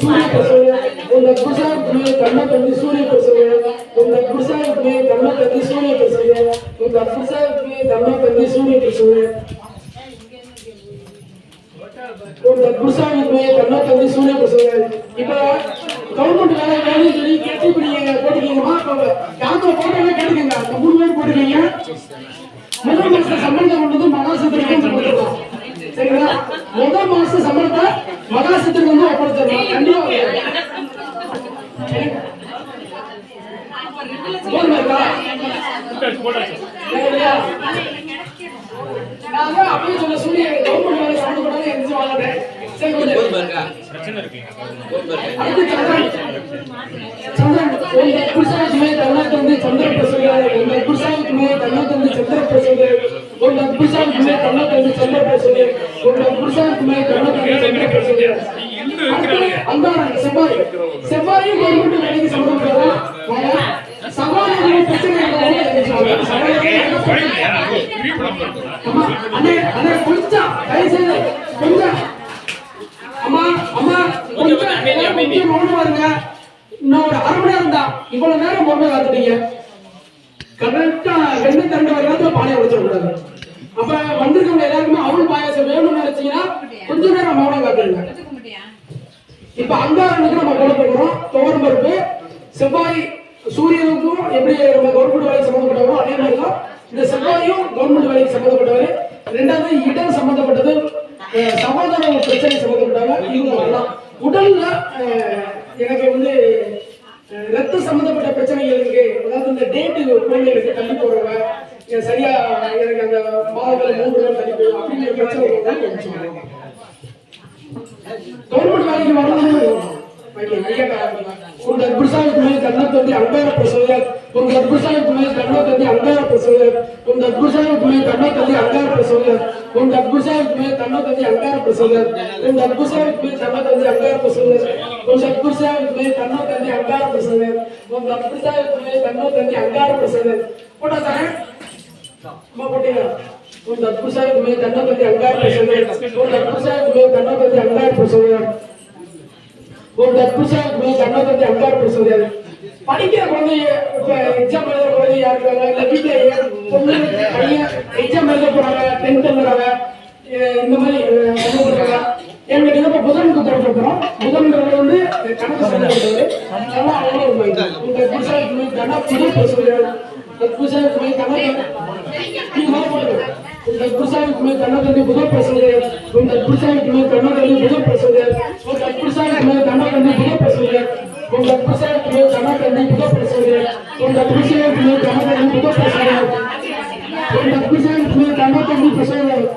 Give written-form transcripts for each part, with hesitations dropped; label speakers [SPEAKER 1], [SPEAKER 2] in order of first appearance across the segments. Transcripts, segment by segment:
[SPEAKER 1] सूर्य प्रचोदयात् ओम तत्पुरुषाय विद्महे तन्नो तन्त्री सूर्य प्रचोदयात् ओम तत्पुरुषाय विद्महे तन्नो तन्त्री सूर्य प्रचोदयात् ओम तत्पुरुषाय विद्महे तन्नो तन्त्री सूर्य प्रचोदयात् ओम तत्पुरुषाय विद्महे तन्नो तन्त्री सूर्य प्रचोदयात् இப்போ கவர்மெண்ட் வேலை வேலை சொல்லி கேட்டு இப்ப நீங்க போட்டுக்கீங்கம்மா யாத்திரை போட்டோன்னு கேட்டுக்கீங்க அந்த 3 பேர் போட்டுக்கீங்க முதல் மாச சம்பளத்தை கொண்டு மகாசத்திற்கு கொடுத்துடலாம் சரிங்களா முதல் மாச சம்பளத்தை மகாசத்திற்கு வந்து ஒப்படைச்சிடலாம் கண்டிப்பா நான் அப்படியே சொல்ல சொல்லி கவர்மெண்ட் வேலை சம்பளப்பட்டாலும் எந்திரிச்சு வாங்கிட்டேன் சரி பிரச்சனை இருக்குங்க चंद्रन ओम तत्पुरुषाय विद्महे तन्नो तन्त्री चंद्र प्रचोदयात् ओम तत्पुरुषाय विद्महे तन्नो तन्त्री चंद्र प्रचोदयात् ओम तत्पुरुषाय विद्महे तन्नो तन्त्री चंद्र प्रचोदयात् ओम तत्पुरुषाय विद्महे तन्नो तन्त्री चंद्र प्रचोदयात् अंगारन செவ்வாய் கவர்மெண்ட் வேலைக்கு சம்பந்தப்பட்டதா சவாலான பிரச்சனை அண்ணே கொஞ்சம் கைசேது கொஞ்சம் அம்மா அம்மா கொஞ்சம் மௌனம் பாருங்க இன்னும் ஒரு அரை மணி நேரம் தான் இவ்வளவு நேரம் பொறுமை காத்துட்டீங்க கரெக்டா 2 வரலாத்துல பானையை உடைச்சிடக்கூடாது அப்ப வந்திருக்கவங்க எல்லாருக்குமே அவள் பாயாசம் வேணும்னு நினைச்சீங்கன்னா கொஞ்ச நேரம் மௌனம் காத்துருங்க இப்ப அங்காரனுக்கு நம்ம போட போகிறோம் துவரம் பருப்பு செவ்வாய் சூரியனுக்கும் எப்படி நம்ம கவர்மெண்ட் வேலைக்கு சம்பந்தப்பட்டவரோ அதே மாதிரிதான் இந்த செவ்வாயும் கவர்மெண்ட் வேலைக்கு சம்பந்தப்பட்டவர் ரெண்டாவது இடம் சம்பந்தப்பட்டது சமாதான பிரச்சனை சம்பந்தப்பட்டவங்க இவங்க வரலாம் உடல்ல எனக்கு வந்து ரத்த சம்பந்தப்பட்ட பிரச்சனைகள் இருக்கு அதாவது இந்த டேட்டு குழந்தைகளுக்கு தள்ளி போறவங்க சரியா எனக்கு அந்த மாதங்கள் 3 நாள் தள்ளி போகும் அப்படிங்கிற பிரச்சனை கவர்மெண்ட் வேலைக்கு வரணும் ओम तत्पुरुषाय विद्महे तन्नो तन्त्री अंगार प्रचोदयात् ओम तत्पुरुषाय विद्महे तन्नो तन्त्री अंगार प्रचोदयात् ओम तत्पुरुषाय विद्महे तन्नो तन्त्री अंगार प्रचोदयात् ओम तत्पुरुषाय विद्महे तन्नो तन्त्री अंगार प्रचोदयात् ओम तत्पुरुषाय विद्महे तन्नो तन्त्री अंगार प्रचोदयात् ओम तत्पुरुषाय विद्महे तन्नो तन्त्री अंगार प्रचोदयात् ओम तत्पुरुषाय विद्महे तन्नो तन्त्री अंगार प्रचोदयात् போடா தானே அம்மா போடுங்க ओम तत्पुरुषाय विद्महे तन्नो तन्त्री अंगार प्रचोदयात् ओम तत्पुरुषाय विद्महे तन्नो तन्त्री अंगार प्रचोदयात् ओम तत्पुरुषाय विद्महे तन्नो तन्त्री अंगार प्रचोदयात् படிக்கிற குழந்தைங்க இப்ப எக்ஸாம் எழுதுற குழந்தைங்க யாரு இருக்காங்க இல்ல வீட்டுல பொண்ணு பையன் எக்ஸாம் எழுத போறாங்க 10th எழுதுறாங்க இந்த மாதிரி பண்ணுறாங்க எங்களுக்கு இப்ப புதனுக்கு தொடர்புறோம் புதன்கிறது வந்து கணக்கு சம்பந்தப்பட்டது அதெல்லாம் அவ்வளவு உண்மை உங்க புருஷா தன்னா புது பிரச்சோதயாத் तत्पुरुषाय विद्महे तन्नो ओम तत्पुरुषाय विद्महे तन्नो तन्त्री बुध प्रचोदयात् ओम तत्पुरुषाय विद्महे तन्नो तन्त्री बुध प्रचोदयात् ओम तत्पुरुषाय विद्महे तन्नो तन्त्री बुध प्रचोदयात् ओम तत्पुरुषाय विद्महे तन्नो तन्त्री बुध प्रचोदयात् ओम तत्पुरुषाय विद्महे तन्नो तन्त्री बुध प्रचोदयात् ओम तत्पुरुषाय विद्महे तन्नो तन्त्री प्रचोदयात्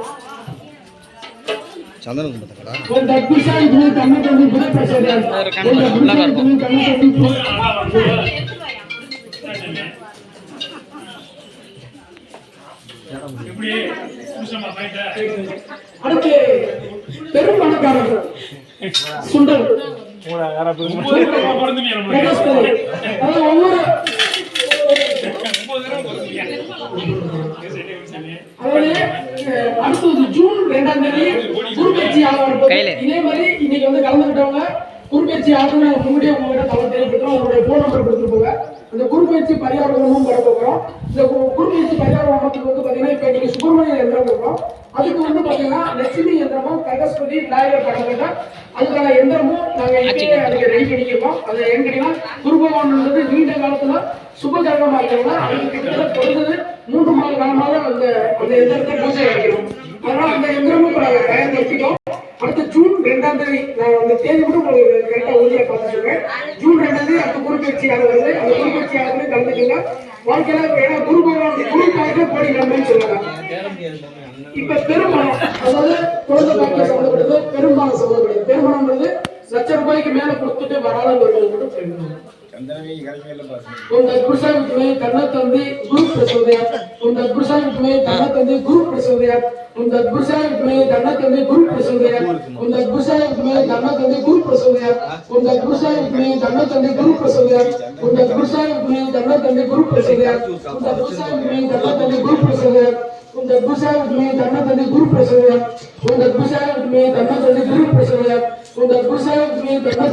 [SPEAKER 1] चंदन को बताड़ा ओम तत्पुरुषाय विद्महे तन्नो तन्त्री बुध प्रचोदयात् ओम तत्पुरुषाय विद्महे तन्नो तन्त्री எப்படி புருஷமா ஃபைட்டா அடுத்து பெரும் பணக்காரர்கள் சுண்டல் ஓட யாரா பொறுந்துமியா நம்ம அது ஒவ்வொரு 9 அடுத்து ஜூன் 2ஆம் தேதி குருபெயர்ச்சி ஆகும் இதே மாதிரி இன்னைக்கு வந்து கலந்துக்கிட்டவங்க குருபெயர்ச்சி ஆகும் முன்னாடியே உங்ககிட்ட தகவல் தெரிவிக்கிறோம் உங்களுடைய போன் நம்பர் கொடுத்துட்டு போங்க அந்த குருபெயர்ச்சி பரிகார ஹோமம் பண்ண போகிறோம் இந்த குருபெயர்ச்சி பரிகார ஹோமத்துக்கு வந்து பார்த்தீங்கன்னா இப்போ நீங்கள் சுப்பிரமணிய யந்திரம் போகிறோம் அதுக்கு வந்து பார்த்தீங்கன்னா லட்சுமி யந்திரமும் ககஸ்பதி விநாயகர் படங்க அதுக்கான யந்திரமும் நாங்கள் இப்பயே அதுக்கு ரெடி பண்ணிக்கிறோம் அதை ஏன்னு கேட்டீங்கன்னா குரு பகவான்ன்றது நீண்ட காலத்தில் சுபகரமாக இருக்கிறோம்னா அதுக்கு கிட்டத்தட்ட குறைந்தது 3 மாத காலமாக அந்த யந்திரத்தை பூஜை வைக்கிறோம் அதனால் அந்த யந்திரமும் இப்போ நாங்கள் தயார்படுத்திட்டோம் அடுத்த ஜூன் 2ஆம் தேதி நான் அந்த தேதி கூட உங்களுக்கு கரெக்டாக உறுதியாக பார்த்து சொல்றேன் ஜூன் 2ஆம் தேதி அந்த குருபெயர்ச்சியாக வருது அந்த குருபெயர்ச்சியாக கலந்துக்கங்க வாழ்க்கையில ஏன்னா குரு பகவான் குரு பார்க்க போடி நன்மைன்னு சொல்லுவாங்க இப்ப பெருமானம் அதாவது குழந்தை பாக்கியம் சம்பந்தப்பட்டது பெருமானம் சம்பந்தப்பட்டது பெருமானம்ன்றது ₹1,00,000 மேல கொடுத்துட்டு வராதவர்கள் மட்டும் பெருமானம் ओम तत्पुरुषाय विद्महे तन्नो तन्त्री गुरु प्रचोदयात् ओम तत्पुरुषाय विद्महे तन्नो तन्त्री गुरु प्रचोदयात् ओम तत्पुरुषाय विद्महे तन्नो तन्त्री गुरु प्रचोदयात् ओम तत्पुरुषाय विद्महे तन्नो तन्त्री गुरु प्रचोदयात् ओम तत्पुरुषाय विद्महे तन्नो तन्त्री गुरु प्रचोदयात् ओम तत्पुरुषाय विद्महे तन्नो तन्त्री गुरु प्रचोदयात् ओम तत्पुरुषाय विद्महे तन्नो तन्त्री गुरु प्रचोदयात् ओम तत्पुरुषाय विद्महे तन्नो तन्त्री गुरु प्रचोदयात् ओम तत्पुरुषाय विद्महे तन्नो तन्त्री गुरु प्रचोदयात् ओम तत्पुरुषाय विद्महे तन्नो